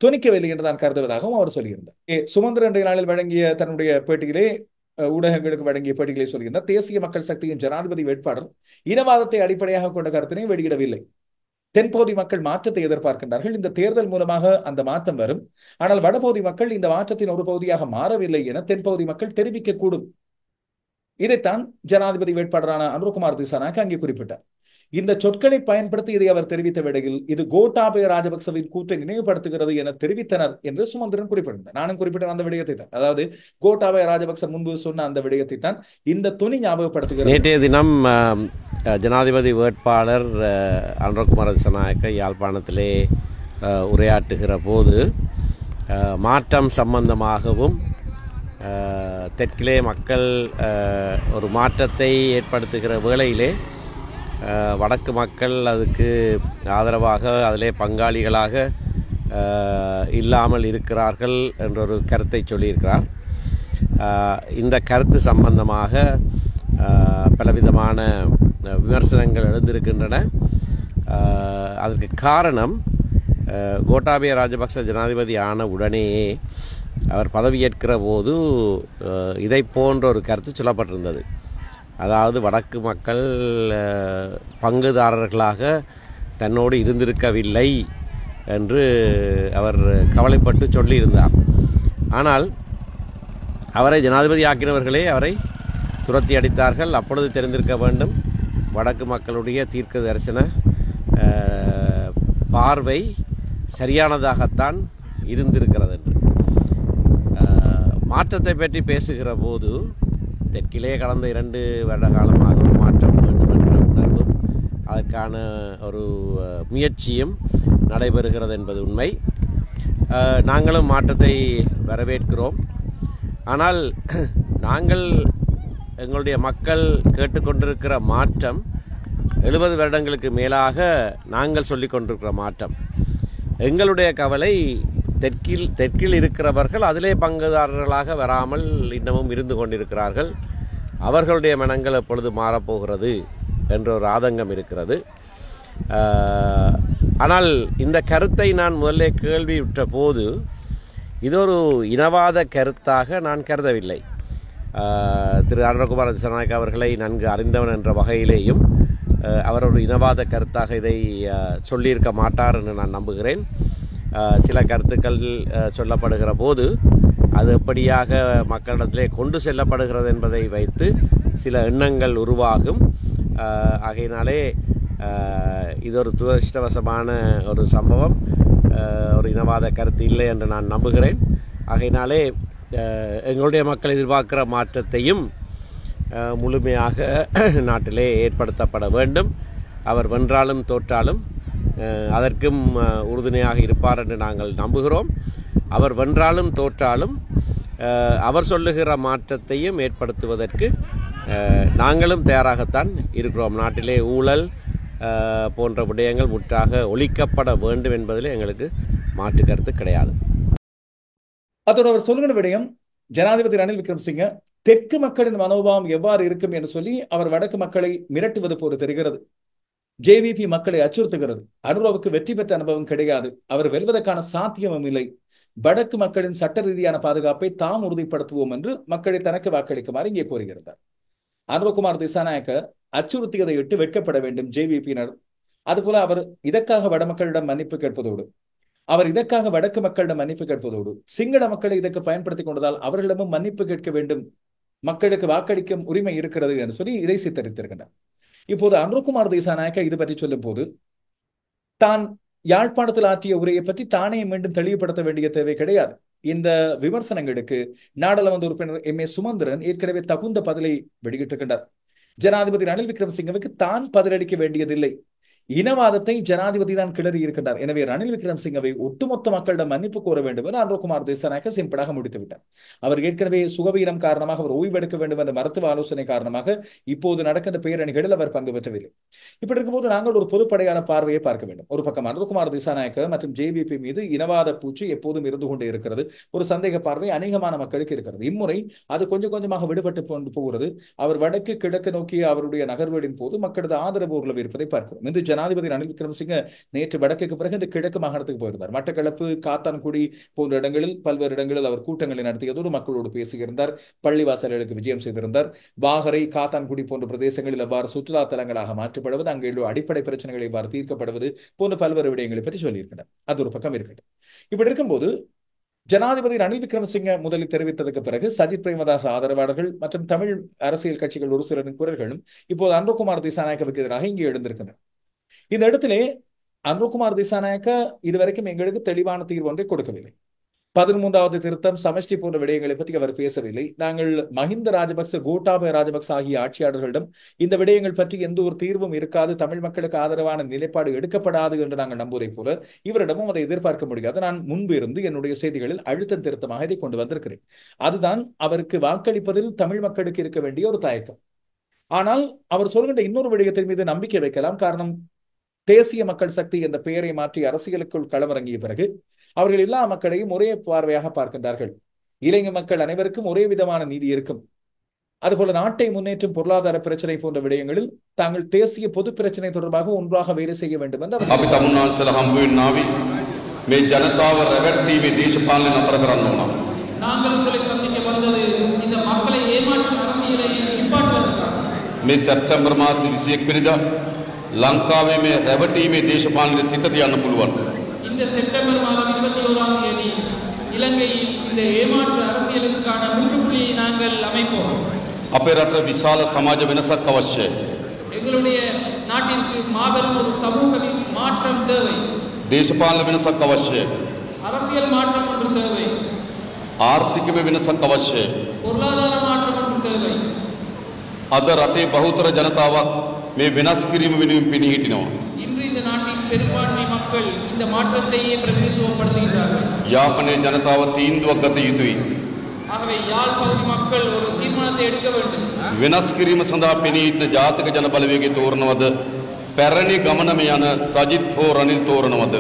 துணிக்கவில்லை என்று தான் கருதுவதாகவும் அவர் சொல்லியிருந்தார். சுமந்திரன் இன்றைய நாளில் வழங்கிய தன்னுடைய பேட்டியிலே, ஊடகங்களுக்கு வழங்கிய பேட்டிகளை சொல்கின்றார், தேசிய மக்கள் சக்தியின் ஜனாதிபதி வேட்பாளர் இனவாதத்தை அடிப்படையாக கொண்ட கருத்தினை வெளியிடவில்லை. தென்பகுதி மக்கள் மாற்றத்தை எதிர்பார்க்கின்றார்கள். இந்த தேர்தல் மூலமாக அந்த மாற்றம் வரும். ஆனால் வடபகுதி மக்கள் இந்த மாற்றத்தின் ஒரு பகுதியாக மாறவில்லை என தென்பகுதி மக்கள் தெரிவிக்க கூடும். இதைத்தான் ஜனாதிபதி வேட்பாளரான அனுரகுமார் திசாநாயக்க அங்கே குறிப்பிட்டார். இந்த சொற்களை பயன்படுத்தி இதை அவர் தெரிவித்த வேளையில் இது கோட்டாபய ராஜபக்சவின் கூற்றை நினைவுபடுத்துகிறது என தெரிவித்தனர் என்று சுமந்திரன் குறிப்பிட்டார். நானும் குறிப்பிட்ட அந்த விடயத்தை தான், அதாவது கோட்டாபய ராஜபக்ச முன்பு சொன்ன அந்த விடயத்தை தான் இந்த துணி ஞாபகப்படுத்துகிறது. நேற்றைய தினம் ஜனாதிபதி வேட்பாளர் அனுரகுமார் திசாநாயக்க யாழ்ப்பாணத்திலே உரையாற்றுகிற போது மாற்றம் சம்பந்தமாகவும் தெற்கிலே மக்கள் ஒரு மாற்றத்தை ஏற்படுத்துகிற வேளையிலே வடக்கு மக்கள் அதுக்கு ஆதரவாக அதிலே பங்காளிகளாக இல்லாமல் இருக்கிறார்கள் என்றொரு கருத்தை சொல்லியிருக்கிறார். இந்த கருத்து சம்பந்தமாக பலவிதமான விமர்சனங்கள் எழுந்திருக்கின்றன. அதற்கு காரணம் கோட்டாபய ராஜபக்ச ஜனாதிபதி ஆன உடனேயே அவர் பதவியேற்கிற போது இதை போன்ற ஒரு கருத்து சொல்லப்பட்டிருந்தது. அதாவது வடக்கு மக்கள் பங்குதாரர்களாக தன்னோடு இருந்திருக்கவில்லை என்று அவர் கவலைப்பட்டு சொல்லியிருந்தார். ஆனால் அவரை ஜனாதிபதி ஆக்கினவர்களே அவரை துரத்தி அடித்தார்கள். அப்பொழுது தெரிந்திருக்க வேண்டும் வடக்கு மக்களுடைய தீர்க்க தரிசன பார்வை சரியானதாகத்தான் இருந்திருக்கிறது என்று. மாற்றத்தை பற்றி பேசுகிற போது தெற்கிலே கடந்த 2 வருட காலமாக ஒரு மாற்றம் வேண்டும் என்ற உணர்வும் அதற்கான ஒரு முயற்சியும் நடைபெறுகிறது என்பது உண்மை. நாங்களும் மாற்றத்தை வரவேற்கிறோம். ஆனால் நாங்கள் எங்களுடைய மக்கள் கேட்டுக்கொண்டிருக்கிற மாற்றம் 70 வருடங்களுக்கு மேலாக நாங்கள் சொல்லிக் கொண்டிருக்கிற மாற்றம். எங்களுடைய கவலை தெற்கில் இருக்கிறவர்கள் அதிலே பங்குதாரர்களாக வராமல் இன்னமும் இருந்து கொண்டிருக்கிறார்கள். அவர்களுடைய மனங்கள் எப்பொழுது மாறப்போகிறது என்ற ஒரு ஆதங்கம் இருக்கிறது. ஆனால் இந்த கருத்தை நான் முதல்ல கேள்வியுற்ற போது இது ஒரு இனவாத கருத்தாக நான் கருதவில்லை. திரு அனுரகுமார் திசாநாயக்க அவர்களை நன்கு அறிந்தவன் என்ற வகையிலேயும் அவர் ஒரு இனவாத கருத்தாக இதை சொல்லியிருக்க மாட்டார் என்று நான் நம்புகிறேன். சில கருத்துக்கள் சொல்லப்படுகிற போது அது எப்படியாக மக்களிடத்திலே கொண்டு செல்லப்படுகிறது என்பதை வைத்து சில எண்ணங்கள் உருவாகும். ஆகையினாலே இது ஒரு துரதிர்ஷ்டவசமான ஒரு சம்பவம். ஒரு இனவாத கருத்து இல்லை என்று நான் நம்புகிறேன். ஆகையினாலே எங்களுடைய மக்கள் எதிர்பார்க்கிற மாற்றத்தையும் முழுமையாக நாட்டிலே ஏற்படுத்தப்பட வேண்டும். அவர் வென்றாலும் தோற்றாலும் அதற்கும் உறுதுணையாக இருப்பார் என்று நாங்கள் நம்புகிறோம். அவர் வென்றாலும் தோற்றாலும் அவர் சொல்லுகிற மாற்றத்தையும் ஏற்படுத்துவதற்கு நாங்களும் தயாராகத்தான் இருக்கிறோம். நாட்டிலே ஊழல் போன்ற விடயங்கள் முற்றாக ஒழிக்கப்பட வேண்டும் என்பதில் எங்களுக்கு மாற்று கருத்து கிடையாது. அதோடு அவர் சொல்லுகிற விடயம், ஜனாதிபதி ரணில் விக்ரமசிங்க தெற்கு மக்களின் மனோபாவம் எவ்வாறு இருக்கும் என்று சொல்லி அவர் வடக்கு மக்களை மிரட்டுவது போல தெரிகிறது. ஜேவிபி மக்களை அச்சுறுத்துகிறது. அனுராவுக்கு வெற்றி பெற்ற அனுபவம் கிடையாது, அவர் வெல்வதற்கான சாத்தியமும் இல்லை, வடக்கு மக்களின் சட்ட ரீதியான பாதுகாப்பை தாம் உறுதிப்படுத்துவோம் என்று மக்களை தனக்கு வாக்களிக்குமாறு இங்கே கோருகிறார். அனுரகுமார் திசாநாயக்க அச்சுறுத்தியதை இட்டு வெட்கப்பட வேண்டும் ஜேவிபியினர். அதுபோல அவர் இதற்காக வடமக்களிடம் மன்னிப்பு கேட்பதோடு, வடக்கு மக்களிடம் மன்னிப்பு கேட்பதோடு சிங்கள மக்களை இதற்கு பயன்படுத்திக் கொண்டதால் அவர்களிடமும் மன்னிப்பு கேட்க வேண்டும், மக்களுக்கு வாக்களிக்கும் உரிமை இருக்கிறது என்று சொல்லி இதை சித்தரித்திருக்கின்றார். இப்போது அனுரகுமார் திசாநாயக்க இது பற்றி சொல்லும் போது, தான் யாழ்ப்பாணத்தில் ஆற்றிய உரையை பற்றி தானே மீண்டும் தெளிவுபடுத்த வேண்டிய தேவை கிடையாது. இந்த விமர்சனங்களுக்கு நாடாளுமன்ற உறுப்பினர் எம் ஏ சுமந்திரன் ஏற்கனவே தகுந்த பதிலை வெளியிட்டிருக்கின்றார். ஜனாதிபதி ரணில் விக்ரமசிங்கவுக்கு தான் பதிலளிக்க வேண்டியதில்லை, இனவாதத்தை ஜனாதிபதி தான் கிளறி இருக்கின்றார். எனவே ரணில் விக்ரமசிங்கவை ஒட்டுமொத்த மக்களிடம் மன்னிப்பு கோர வேண்டும் என்று அனுரகுமார் திசாநாயக்க சிம்பிளாக முடித்து விட்டார். அவர் ஏற்கனவே சுகவீனம் காரணமாக அவர் ஓய்வெடுக்க வேண்டும் என்ற மருத்துவ ஆலோசனை காரணமாக இப்போது நடக்கின்ற பேரணிகளில் அவர் பங்கு பெற்றவில்லை. இப்படி இருக்கும்போது நாங்கள் ஒரு பொதுப்படையான பார்வையை பார்க்க வேண்டும். ஒரு பக்கம் அனுரகுமார் திசாநாயக்க மற்றும் ஜேவிபி மீது இனவாத பூச்சி எப்போதும் இருந்து கொண்டே இருக்கிறது. ஒரு சந்தேக பார்வை அநேகமான மக்களுக்கு இருக்கிறது. இம்முறை அது கொஞ்சம் கொஞ்சமாக விடுபட்டு போகிறது. அவர் வடக்கு கிழக்கு நோக்கிய அவருடைய நகர்வுகளின் போது மக்களது ஆதரவு ஓரளவு இருப்பதை பார்க்கிறோம். இன்று ஜனாதிபதி ரணில் விக்ரமசிங்க நேற்று வடக்குக்கு பிறகு இந்த கிழக்கு மாகாணத்துக்கு போயிருந்தார். மட்டக்களப்பு, காத்தான்குடி போன்ற இடங்களில் பல்வேறு இடங்களில் அவர் கூட்டங்களை நடத்தியதோடு மக்களோடு பேசியிருந்தார். பள்ளிவாசல்களுக்கு விஜயம் செய்திருந்தார். வாகரை, காத்தான்குடி போன்ற பிரதேசங்களில் அவ்வாறு சுற்றுலா தலங்களாக மாற்றப்படுவது, அங்கே அடிப்படை பிரச்சனைகளை எவ்வாறு தீர்க்கப்படுவது போன்ற பல்வேறு விடயங்களை பற்றி சொல்லியிருக்கிறார். அது ஒரு பக்கம் இருக்கட்டும். இப்படி இருக்கும்போது ஜனாதிபதி ரணில் விக்ரமசிங்க முதலில் தெரிவித்ததற்கு பிறகு சஜித் பிரேமதாஸ் ஆதரவாளர்கள் மற்றும் தமிழ் அரசியல் கட்சிகள் ஒரு சிலரின் குரல்களும் இப்போது அனுரகுமார் திசாநாயக்கவுக்கு எதிராக இங்கே எழுந்திருக்கின்றன. இந்த இடத்திலே அனுரகுமார் திசாநாயக்க இதுவரைக்கும் எங்களுக்கு தெளிவான தீர்வு ஒன்றை கொடுக்கவில்லை. 13வது திருத்தம், சமஷ்டி போன்ற விடயங்களை பற்றி அவர் பேசவில்லை. நாங்கள் மஹிந்த ராஜபக்ச, கோட்டாபய ராஜபக்ச ஆகிய ஆட்சியாளர்களிடம் இந்த விடயங்கள் பற்றி எந்த ஒரு தீர்வும் இருக்காது, தமிழ் மக்களுக்கு ஆதரவான நிலைப்பாடு எடுக்கப்படாது என்று நாங்கள் நம்புவதை போல இவரிடமும் அதை எதிர்பார்க்க முடியாது. நான் முன்பு இருந்து என்னுடைய செய்திகளில் அழுத்தம் திருத்தமாக இதை கொண்டு வந்திருக்கிறேன். அதுதான் அவருக்கு வாக்களிப்பதில் தமிழ் மக்களுக்கு இருக்க வேண்டிய ஒரு தயக்கம். ஆனால் அவர் சொல்கின்ற இன்னொரு விடயத்தின் மீது நம்பிக்கை வைக்கலாம். காரணம், தேசிய மக்கள் சக்தி என்ற பெயரை மாற்றி அரசியலுக்குள் களமிறங்கிய பிறகு அவர்கள் எல்லா மக்களையும் ஒரே பார்வையாக பார்க்கின்றார்கள். இளைஞர் மக்கள் அனைவருக்கும் ஒரே விதமான நீதி இருக்கும். அதுபோல நாட்டை முன்னேற்றும் பொருளாதார பிரச்சனை போன்ற விடயங்களில் தாங்கள் தேசிய பொது பிரச்சனை தொடர்பாக ஒன்றாக வேலை செய்ய வேண்டும் என்று நாங்கள் உங்களை சந்திக்க வந்தது இந்த மக்களை ஏமாற்றும் அரசியலை நிப்பாட்டுவதற்காக. செப்டம்பர் மாதம் 21 ලංකාවේ මේ රැවටීමේ දේශපාලන තිත තියන්න පුළුවන්. இந்த செப்டம்பர் மாதம் 21ஆம் தேதி இலங்கையில் இந்த ஏமாற்று அரசியலுக்கான முற்றுப்புள்ளியை நாங்கள் அமைப்போம். අපේ රට විශාල සමාජ වෙනසක් අවශ්‍යයි. எங்களுடைய நாட்டிற்கு மாபெரும் ஒரு சமூக மாற்றம் தேவை. දේශපාලන වෙනසක් අවශ්‍යයි. அரசியல் மாற்றம் ஒன்று தேவை. ආර්ථික වෙනසක් අවශ්‍යයි. பொருளாதார மாற்றம் ஒன்று தேவை. අද රටේ බහුතර ජනතාවක් මේ වෙනස් කිරීම වෙනුවෙන් පිණි හිටිනවා. இன்று இந்த நாட்டின் பெரும்பான்மை மக்கள் இந்த மாற்றத்தையே பிரதிநிதித்துவப்படுத்துகிறார்கள். යාපනයේ ජනතාව තීන්දුවක් ගත යුතුයි. ஆகவே யாழ் பகுதி மக்கள் ஒரு தீர்மானத்தை எடுக்க வேண்டும். වෙනස් කිරීම සඳහා පිණි හිටින ජාතික ජන බලවේගය තෝරනවද? පැරණි ගමනම යන සජිත් හෝ රනිල් තෝරනවද?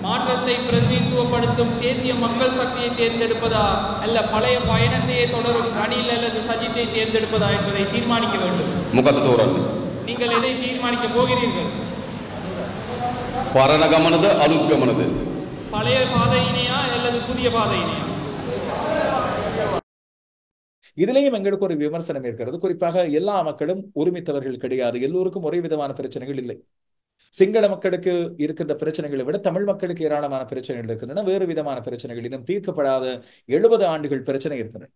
மாற்றத்தை பிரதிநிதித்துவப்படுத்தும் தேசிய மக்கள் சக்தியை தேர்ந்தெடுப்பதா அல்ல பழைய பயணத்தையே தொடரும் ரணில் அல்லது சஜித்தை தேர்ந்தெடுப்பதா என்பதை தீர்மானிக்க வேண்டும். මොකද තෝරන්නේ? நீங்கள் எதை தீர்மானிக்க போகிறீர்கள்? පරණ ගමනද අලුත් ගමනද? பழைய பாதையினையா அல்லது புதிய பாதையினையா? இதிலேயும் எங்களுக்கு ஒரு விமர்சனம் இருக்கிறது. குறிப்பாக எல்லா மக்களும் ஒருமித்தவர்கள் கிடையாது, எல்லோருக்கும் ஒரே விதமான பிரச்சனைகள் இல்லை. சிங்கள மக்களுக்கு இருக்கின்ற பிரச்சனைகளை விட தமிழ் மக்களுக்கு ஏராளமான பிரச்சனைகள் இருக்கின்றன. வேறு விதமான பிரச்சனைகள், இன்னும் தீர்க்கப்படாத 70 ஆண்டுகள் பிரச்சனை இருக்கின்றன.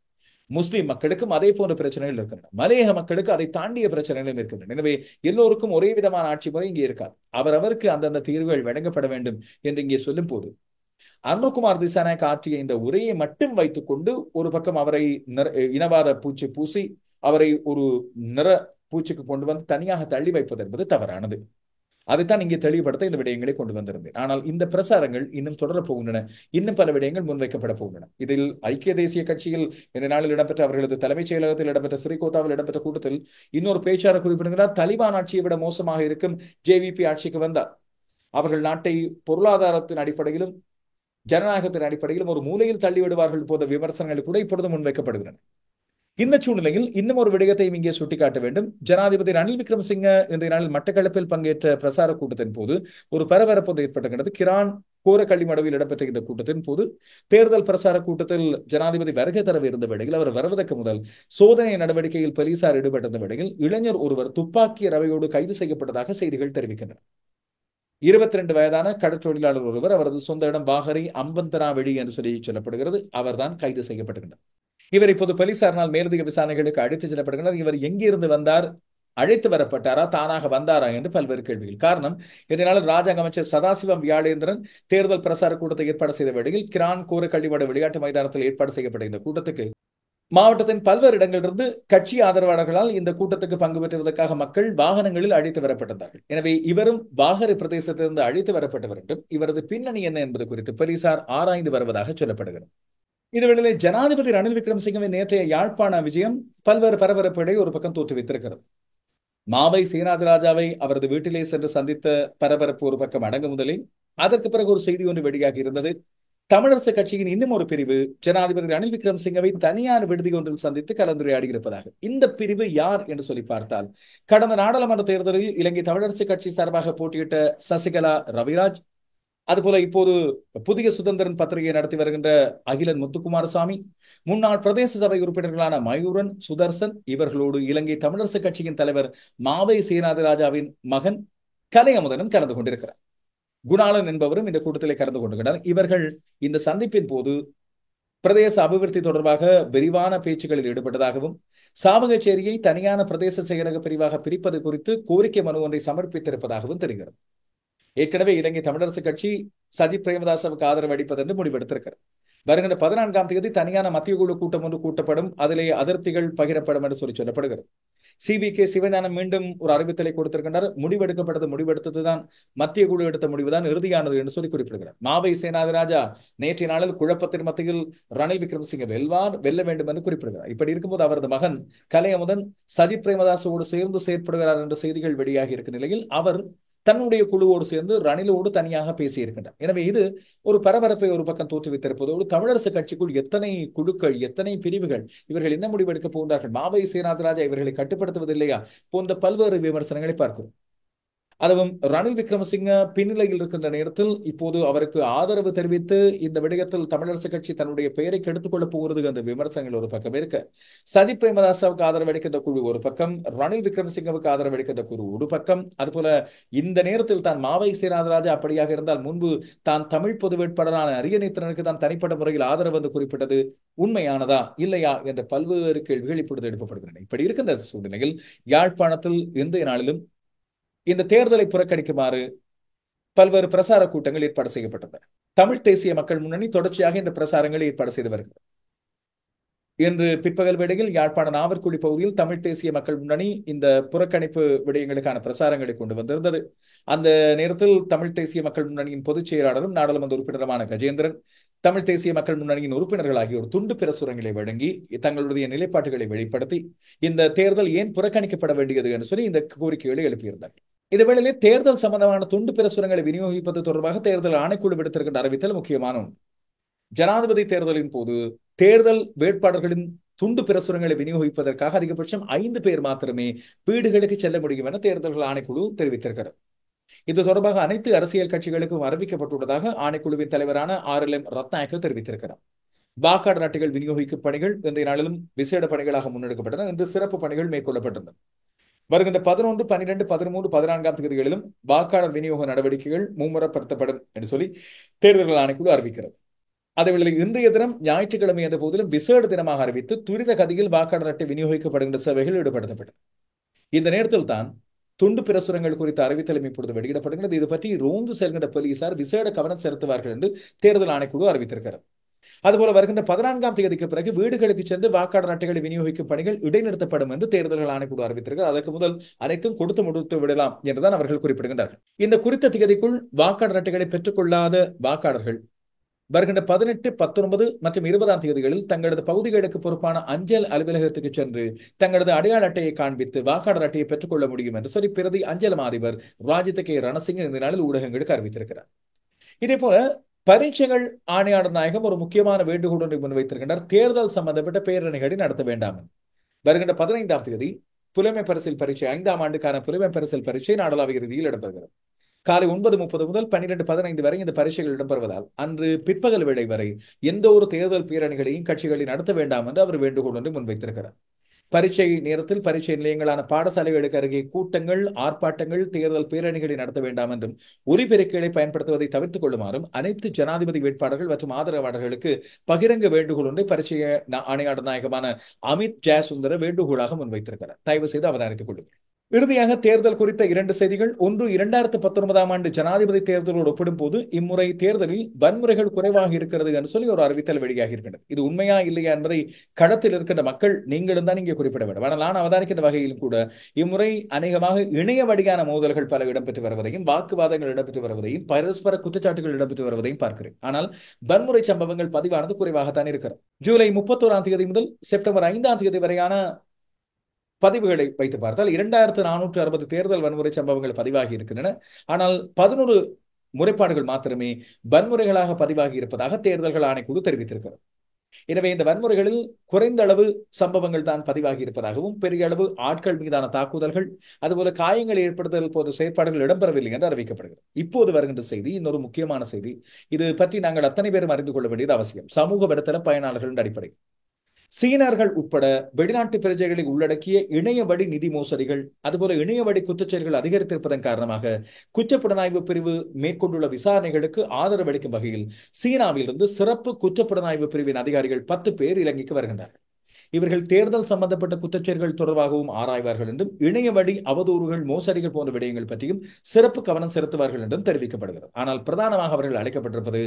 முஸ்லிம் மக்களுக்கும் அதே போன்ற பிரச்சனைகள் இருக்கின்றன. மலையக மக்களுக்கு அதை தாண்டிய பிரச்சனைகளும் இருக்கின்றன. எனவே எல்லோருக்கும் ஒரே விதமான ஆட்சி முறை இங்கே இருக்காது. அவருக்கு அந்தந்த தீர்வுகள் வழங்கப்பட வேண்டும் என்று இங்கே சொல்லும் போது அனுர்குமார் திசாநாயக் ஆற்றிய இந்த உரையை மட்டும் வைத்துக் கொண்டு ஒரு பக்கம் அவரை இனவாத பூச்சி பூசி அவரை ஒரு நிற பூச்சிக்கு கொண்டு வந்து தனியாக தள்ளி வைப்பது என்பது தவறானது. அதைத்தான் இங்கே தெளிவுபடுத்த இந்த விடயங்களை கொண்டு வந்திருந்தேன். ஆனால் இந்த பிரசாரங்கள் இன்னும் தொடரப் போகின்றன. இன்னும் பல விடயங்கள் முன்வைக்கப்பட போகின்றன. இதில் ஐக்கிய தேசிய கட்சியில் இந்த நாளில் இடம்பெற்ற அவர்களது தலைமைச் செயலகத்தில் இடம்பெற்ற ஸ்ரீகோட்டாவில் இடம்பெற்ற கூட்டத்தில் இன்னொரு பேச்சாளர் குறிப்பிடுகிறார், தலிபான் ஆட்சியை விட மோசமாக இருக்கும் ஜேவிபி ஆட்சிக்கு வந்தார். அவர்கள் நாட்டை பொருளாதாரத்தின் அடிப்படையிலும் ஜனநாயகத்தின் அடிப்படையிலும் ஒரு மூலையில் தள்ளிவிடுவார்கள் போன்ற விமர்சனங்கள் கூட இப்பொழுது முன்வைக்கப்படுகின்றன. இந்த சூழ்நிலையில் இன்னும் ஒரு விடயத்தையும் இங்கே சுட்டிக்காட்ட வேண்டும். ஜனாதிபதி ரணில் விக்ரமசிங்க இன்றைய நாளில் மட்டக்களப்பில் பங்கேற்ற பிரசார கூட்டத்தின் போது ஒரு பரபரப்பு ஏற்பட்டுகிறது. கிரான் கோரக்கள்ளிமடவில் இடம்பெற்ற இந்த கூட்டத்தின் போது தேர்தல் பிரசார கூட்டத்தில் ஜனாதிபதி வருகை தரவிருந்த வேளையில் அவர் வருவதற்கு முதல் சோதனை நடவடிக்கையில் போலீசார் ஈடுபட்டிருந்த வேளையில் இளைஞர் ஒருவர் துப்பாக்கி ரவையோடு கைது செய்யப்பட்டதாக செய்திகள் தெரிவிக்கின்றன. 22 வயதான கடற்றொழிலாளர் ஒருவர், அவரது சொந்த இடம் வாகரை அம்பந்தனா வெளி என்று சொல்லி சொல்லப்படுகிறது, அவர்தான் கைது செய்யப்பட்டிருக்கிறார். இவர் இப்போது போலீசாரினால் மேலதிக விசாரணைகளுக்கு அழைத்து செல்லப்படுகிறார். இவர் எங்கிருந்து வந்தார், அழைத்து வரப்பட்டாரா, தானாக வந்தாரா என்று பல்வேறு கேள்விகள். காரணம், இதனால் ராஜாங்க அமைச்சர் சதாசிவம் வியாழேந்திரன் தேர்தல் பிரசார கூட்டத்தை ஏற்பாடு செய்த வேளையில் கிரான் கோரக்கள்ளிமட விளையாட்டு மைதானத்தில் ஏற்பாடு செய்யப்பட்ட இந்த கூட்டத்துக்கு மாவட்டத்தின் பல்வேறு இடங்களிலிருந்து கட்சி ஆதரவாளர்களால் இந்த கூட்டத்துக்கு பங்கு பெற்றுவதற்காக மக்கள் வாகனங்களில் அழைத்து வரப்பட்டிருந்தார்கள். எனவே இவரும் வாகரை பிரதேசத்திலிருந்து அழைத்து வரப்பட்டவர் என்றும் இவரது பின்னணி என்ன என்பது குறித்து போலீசார் ஆராய்ந்து வருவதாக சொல்லப்படுகிறது. இதுவேளை ஜனாதிபதி ரணில் விக்ரமசிங்கவின் நேற்றைய யாழ்ப்பாண விஜயம் பல்வேறு பரபரப்புகளை ஒரு பக்கம் தோற்றுவித்திருக்கிறது. மாவை சேனாதிராஜாவை அவரது வீட்டிலே சென்று சந்தித்த பரபரப்பு ஒரு பக்கம் அடங்கு முதலில் அதற்கு பிறகு ஒரு செய்தி ஒன்று வெளியாகி இருந்தது. தமிழரசு கட்சியின் இன்னும் ஒரு பிரிவு ஜனாதிபதி ரணில் விக்ரமசிங்கவை தனியார் விடுதி ஒன்றில் சந்தித்து கலந்துரையாடி இருப்பதாக. இந்த பிரிவு யார் என்று சொல்லி பார்த்தால், கடந்த நாடாளுமன்ற தேர்தலில் இலங்கை தமிழரசு கட்சி சார்பாக போட்டியிட்ட சசிகலா ரவிராஜ், அதுபோல இப்போது புதிய சுதந்திரன் பத்திரிகை நடத்தி வருகின்ற அகிலன் முத்துக்குமாரசாமி, முன்னாள் பிரதேச சபை உறுப்பினர்களான மயூரன், சுதர்சன், இவர்களோடு இலங்கை தமிழரசு கட்சியின் தலைவர் மாவை சேனாதிராஜாவின் மகன் கலையமுதனும் கலந்து கொண்டிருக்கிறார். குணாளன் என்பவரும் இந்த கூட்டத்தில் கலந்து கொண்டிருக்கிறார். இவர்கள் இந்த சந்திப்பின் போது பிரதேச அபிவிருத்தி தொடர்பாக விரிவான பேச்சுக்களில் ஈடுபட்டதாகவும் சாவகச்சேரியை தனியான பிரதேச செயலக பிரிவாக பிரிப்பது குறித்து கோரிக்கை மனு ஒன்றை சமர்ப்பித்திருப்பதாகவும் தெரிகிறது. ஏற்கனவே இலங்கை தமிழரசு கட்சி சஜித் பிரேமதாசவுக்கு ஆதரவு அளிப்பது என்று முடிவெடுத்திருக்கிறது. வருகின்ற 14ஆம் தேதி தனியான மத்திய குழு கூட்டம் ஒன்று கூட்டப்படும், அதிலே அதிருப்திகள் பகிரப்படும் என்று சொல்லப்படுகிறது. CVK சிவஞானம் மீண்டும் ஒரு அறிவித்தலை கொடுத்திருக்கின்றார். முடிவெடுத்ததுதான் மத்திய குழு எடுத்த முடிவுதான் இறுதியானது என்று சொல்லி குறிப்பிடுகிறார். மாவை சேனாதிராஜா நேற்றைய நாளில் குழப்பத்தின் மத்தியில் ரணில் விக்ரமசிங்க வெல்ல வேண்டும் என்று குறிப்பிடுகிறார். இப்படி இருக்கும்போது அவரது மகன் கலையமுதன் சஜித் பிரேமதாசோடு சேர்ந்து செயற்படுகிறார் என்ற செய்திகள் வெளியாகி இருக்கும் நிலையில் அவர் தன்னுடைய குழுவோடு சேர்ந்து ரணிலோடு தனியாக பேசியிருக்கின்றார். எனவே இது ஒரு பரபரப்பை ஒரு பக்கம் தோற்றுவித்திருப்பதோடு தமிழரசு கட்சிக்குள் எத்தனை குழுக்கள், எத்தனை பிரிவுகள், இவர்கள் என்ன முடிவெடுக்கப் போகிறார்கள், மாவை சேனாதிராஜா இவர்களை கட்டுப்படுத்துவதில்லையா போன்ற பல்வேறு விமர்சனங்களை பார்க்கிறோம். அதுவும் ரணில் விக்ரமசிங்க பின்னிலையில் இருக்கின்ற நேரத்தில் இப்போது அவருக்கு ஆதரவு தெரிவித்து இந்த விடயத்தில் தமிழரசு கட்சி தன்னுடைய பெயரை கெடுத்துக் கொள்ளப் போகிறது என்ற விமர்சனங்கள் ஒரு பக்கம் இருக்க, சஜித் பிரேமதாசாவுக்கு ஆதரவு அளிக்கின்ற குழு ஒரு பக்கம், ரணில் விக்ரமசிங்கவுக்கு ஆதரவு அளிக்கின்ற குழு ஒரு பக்கம், அதுபோல இந்த நேரத்தில் தான் மாவை சேனாதிராஜா அப்படியாக இருந்தால் முன்பு தான் தமிழ் பொது வேட்பாளரான அரியநேத்திரனுக்கு தான் தனிப்பட்ட முறையில் ஆதரவு என்று குறிப்பிட்டது உண்மையானதா இல்லையா என்ற பல்வேறு கேள்விகள் இப்பொழுது எழுப்பப்படுகின்றன. இப்படி இருக்கின்ற சூழ்நிலையில் யாழ்ப்பாணத்தில் இன்றைய நாளிலும் இந்த தேர்தலை புறக்கணிக்குமாறு பல்வேறு பிரசார கூட்டங்கள் ஏற்பாடு செய்யப்பட்டன. தமிழ் தேசிய மக்கள் முன்னணி தொடர்ச்சியாக இந்த பிரசாரங்களை ஏற்பாடு செய்து வருகிறது. இன்று பிற்பகல் வேளையில் யாழ்ப்பாண நாவற்குழி பகுதியில் தமிழ் தேசிய மக்கள் முன்னணி இந்த புறக்கணிப்பு விடயங்களுக்கான பிரசாரங்களை கொண்டு வந்திருந்தது. அந்த நேரத்தில் தமிழ் தேசிய மக்கள் முன்னணியின் பொதுச் செயலாளரும் நாடாளுமன்ற உறுப்பினருமான கஜேந்திரன், தமிழ் தேசிய மக்கள் முன்னணியின் உறுப்பினர்கள் ஆகியோர் துண்டு பிரசுரங்களை வழங்கி தங்களுடைய நிலைப்பாட்டுகளை வெளிப்படுத்தி இந்த தேர்தல் ஏன் புறக்கணிக்கப்பட வேண்டியது என்று சொல்லி இந்த கோரிக்கைகளை எழுப்பியிருந்தார்கள். இதேவேளையிலே தேர்தல் சம்பந்தமான துண்டு பிரசுரங்களை விநியோகிப்பது தொடர்பாக தேர்தல் ஆணைக்குழு விடுத்திருக்கின்ற அறிவித்தல் முக்கியமான ஒன்று. ஜனாதிபதி தேர்தலின் போது தேர்தல் வேட்பாளர்களின் துண்டு பிரசுரங்களை விநியோகிப்பதற்காக அதிகபட்சம் 5 பேர் மாத்திரமே வீடுகளுக்கு செல்ல முடியும் என தேர்தல்கள் ஆணைக்குழு தெரிவித்திருக்கிறது. இது தொடர்பாக அனைத்து அரசியல் கட்சிகளுக்கும் அறிவிக்கப்பட்டுள்ளதாக ஆணைக்குழுவின் தலைவரான RLM ரத்நாயக்க தெரிவித்திருக்கிறார். வாக்காளர் அட்டைகள் விநியோகிக்கும் பணிகள் இன்றைய நாளிலும் விசேட பணிகளாக முன்னெடுக்கப்பட்டன. இன்று சிறப்பு பணிகள் மேற்கொள்ளப்பட்டன. வருகின்ற 11, 12, 13, 14ஆம் தேதிகளிலும் வாக்காளர் விநியோக நடவடிக்கைகள் மும்முரப்படுத்தப்படும் என்று சொல்லி தேர்தல்கள் ஆணைக்குழு அறிவிக்கிறது. அதேவேளை இன்றைய தினம் ஞாயிற்றுக்கிழமை என்ற போதிலும் விசேட தினமாக அறிவித்து துரித கதியில் வாக்காளர் அட்டை விநியோகிக்கப்படுகின்ற சேவைகள் ஈடுபடுத்தப்பட்டது. இந்த நேரத்தில் தான் துண்டு பிரசுரங்கள் குறித்த அறிவித்தலும் இப்பொழுது வெளியிடப்படுகிறது. இது பற்றி ரோந்து செல்கின்ற போலீசார் விசேட கவனம் செலுத்துவார்கள் என்று தேர்தல் ஆணைக்குழு அறிவித்திருக்கிறது. அதுபோல வருகின்ற 14ஆம் தேதிக்கு பிறகு வீடுகளுக்கு சென்று வாக்காளர் அட்டைகளை விநியோகிக்கும் பணிகள் இடைநிறுத்தப்படும் என்று தேர்தல்கள் ஆணைக்குழு அறிவித்திருக்கிறது. அதற்கு முதல் அனைத்தும் கொடுத்து முடித்து விடலாம் என்றுதான் அவர்கள் குறிப்பிடுகின்றார்கள். இந்த குறித்த தேதிக்குள் வாக்காளர் அட்டைகளை பெற்றுக்கொள்ளாத வாக்காளர்கள் வருகின்ற 18, 19 மற்றும் 20ஆம் தேதிகளில் தங்களது பகுதிகளுக்கு பொறுப்பான அஞ்சல் அலுவலகத்துக்கு சென்று தங்களது அடையாள அட்டையை காண்பித்து வாக்காளர் அட்டையை பெற்றுக்கொள்ள முடியும் என்று சொல்லி பிரதி அஞ்சல் அதிபர் ராஜித கே ரணசிங்க இந்த நாளில் ஊடகங்களுக்கு அறிவித்திருக்கிறார். இதே போல பரீட்சைகள் ஆணையாளர் நாயகம் ஒரு முக்கியமான வேண்டுகோள் ஒன்றை முன்வைத்திருக்கின்றார். தேர்தல் சம்பந்தப்பட்ட பேரணிகளை நடத்த வேண்டாம். வருகின்ற 15ஆம் தேதி புலமை பரிசில் பரீட்சை 5ஆம் ஆண்டுக்கான புலமை பரிசில் பரீட்சை நாடளாவிய ரீதியில் இடம்பெறுகிறது. காலை 9:30 முதல் 12:15 வரை இந்த பரீட்சைகள் இடம்பெறுவதால் அன்று பிற்பகல் வேளை வரை எந்த ஒரு தேர்தல் பேரணிகளையும் கட்சிகளில் நடத்த வேண்டாம் என்று அவர் வேண்டுகோள் ஒன்றை முன்வைத்திருக்கிறார். பரீட்சை நேரத்தில் பரீட்சை நிலையங்களான பாடசாலைகளுக்கு அருகே கூட்டங்கள், ஆர்ப்பாட்டங்கள், தேர்தல் பேரணிகளை நடத்த வேண்டாம் என்றும் ஒலிபெருக்கிகளை பயன்படுத்துவதை தவிர்த்துக் கொள்ளுமாறும் அனைத்து ஜனாதிபதி வேட்பாளர்கள் மற்றும் ஆதரவாளர்களுக்கு பகிரங்க வேண்டுகோள் ஒன்றை பரீட்சை ஆணையாளர் நாயகமான அமித் ஜெயசுந்தர வேண்டுகோளாக முன்வைத்திருக்கிறார். தயவு செய்து அவதானித்துக் கொள்ளுங்கள். இறுதியாக தேர்தல் குறித்த 2 செய்திகள். ஒன்று, 2019ஆம் ஆண்டு ஜனாதிபதி தேர்தலோடு ஒப்பிடும் போது இம்முறை தேர்தலில் வன்முறைகள் குறைவாக இருக்கிறது என்று சொல்லி ஒரு அறிவித்தல் வெளியாகி இருக்கின்றது. இது உண்மையா இல்லையா என்பதை களத்தில் இருக்கின்ற மக்கள் நீங்களும் தான் இங்கே குறிப்பிட வேண்டும். ஆனால் நான் அவதானிக்கின்ற வகையிலும் கூட இம்முறை அநேகமாக இணைய வழியான மோதல்கள் பல இடம்பெற்று வருவதையும், வாக்குவாதங்கள் இடம்பெற்று வருவதையும், பரஸ்பர குற்றச்சாட்டுகள் இடம்பெற்று வருவதையும் பார்க்கிறேன். ஆனால் வன்முறை சம்பவங்கள் பதிவானது குறைவாகத்தான் இருக்கிறது. ஜூலை 31ஆம் தேதி முதல் செப்டம்பர் 5ஆம் தேதி வரையான பதிவுகளை வைத்து பார்த்தால் 2460 தேர்தல் வன்முறை சம்பவங்கள் பதிவாகி இருக்கின்றன. ஆனால் 11 முறைப்பாடுகள் மாத்திரமே வன்முறைகளாக பதிவாகி இருப்பதாக தேர்தல்கள் ஆணைக்குழு தெரிவித்திருக்கிறது. எனவே இந்த வன்முறைகளில் குறைந்த அளவு சம்பவங்கள் தான் பதிவாகி இருப்பதாகவும், பெரிய அளவு ஆட்கள் மீதான தாக்குதல்கள், அதுபோல காயங்களை ஏற்படுத்துதல் போன்ற செயற்பாடுகள் இடம்பெறவில்லை என்று அறிவிக்கப்படுகிறது. இப்போது வருகின்ற செய்தி இன்னொரு முக்கியமான செய்தி. இது பற்றி நாங்கள் அத்தனை பேரும் அறிந்து கொள்ள வேண்டியது அவசியம். சமூக வலைத்தள பயனாளர்களின் அடிப்படையில் சீனர்கள் உட்பட வெளிநாட்டு பிரஜைகளை உள்ளடக்கிய இணையவழி நிதி மோசடிகள், அதுபோல இணையவழி குற்றச்செயல்கள் அதிகரித்திருப்பதன் காரணமாக குற்றப்புலனாய்வு பிரிவு மேற்கொண்டுள்ள விசாரணைகளுக்கு ஆதரவு அளிக்கும் வகையில் சீனாவிலிருந்து சிறப்பு குற்றப்புலனாய்வு பிரிவின் அதிகாரிகள் 10 பேர் இலங்கைக்கு வருகின்றனர். இவர்கள் தேர்தல் சம்பந்தப்பட்ட குற்றச்செயல்கள் தொடர்பாகவும் ஆராய்வார்கள் என்றும், இணையவழி அவதூறுகள், மோசடிகள் போன்ற விடயங்கள் பற்றியும் சிறப்பு கவனம் செலுத்துவார்கள் என்றும் தெரிவிக்கப்படுகிறது. ஆனால் பிரதானமாக அவர்கள் அழைக்கப்பட்டிருப்பது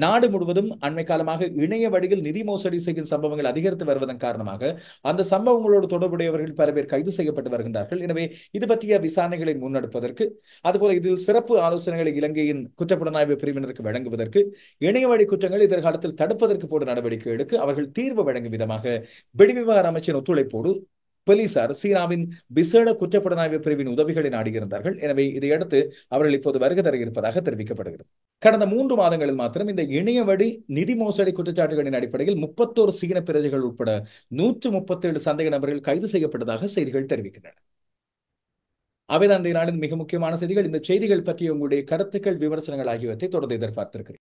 நாடு முழுவதும் அண்மை காலமாக இணைய வழியில் நிதி மோசடி செய்யும் சம்பவங்கள் அதிகரித்து வருவதன் காரணமாக அந்த சம்பவங்களோடு தொடர்புடையவர்கள் பல பேர் கைது செய்யப்பட்டு வருகின்றார்கள். எனவே இது பற்றிய விசாரணைகளை முன்னெடுப்பதற்கு, அதுபோல இதில் சிறப்பு ஆலோசனைகளை இலங்கையின் குற்றப்புலனாய்வு பிரிவினருக்கு வழங்குவதற்கு, இணையவழி குற்றங்கள் எதிர்காலத்தில் தடுப்பதற்கு போன்ற நடவடிக்கைகளுக்கு அவர்கள் தீர்வு வழங்கும் விதமாக வெளிவிவகார அமைச்சின் ஒத்துழைப்போடு போலீசார் சீனாவின் விசேட குற்றப்புலனாய்வு பிரிவின் உதவிகளை நாடியிருந்தார்கள். எனவே இதையடுத்து அவர்கள் இப்போது வருகை தர இருப்பதாக தெரிவிக்கப்படுகிறது. கடந்த 3 மாதங்களில் மாத்திரம் இந்த இணையவழி நிதி மோசடி குற்றச்சாட்டுகளின் அடிப்படையில் 31 சீன பிரஜைகள் உட்பட 137 சந்தேக நபர்கள் கைது செய்யப்பட்டதாக செய்திகள் தெரிவிக்கின்றன. அவைதான் இன்றைய நாளின் மிக முக்கியமான செய்திகள். இந்த செய்திகள் பற்றிய உங்களுடைய கருத்துக்கள், விமர்சனங்கள் ஆகியவற்றை தொடர்ந்து எதிர்பார்த்திருக்கிறேன்.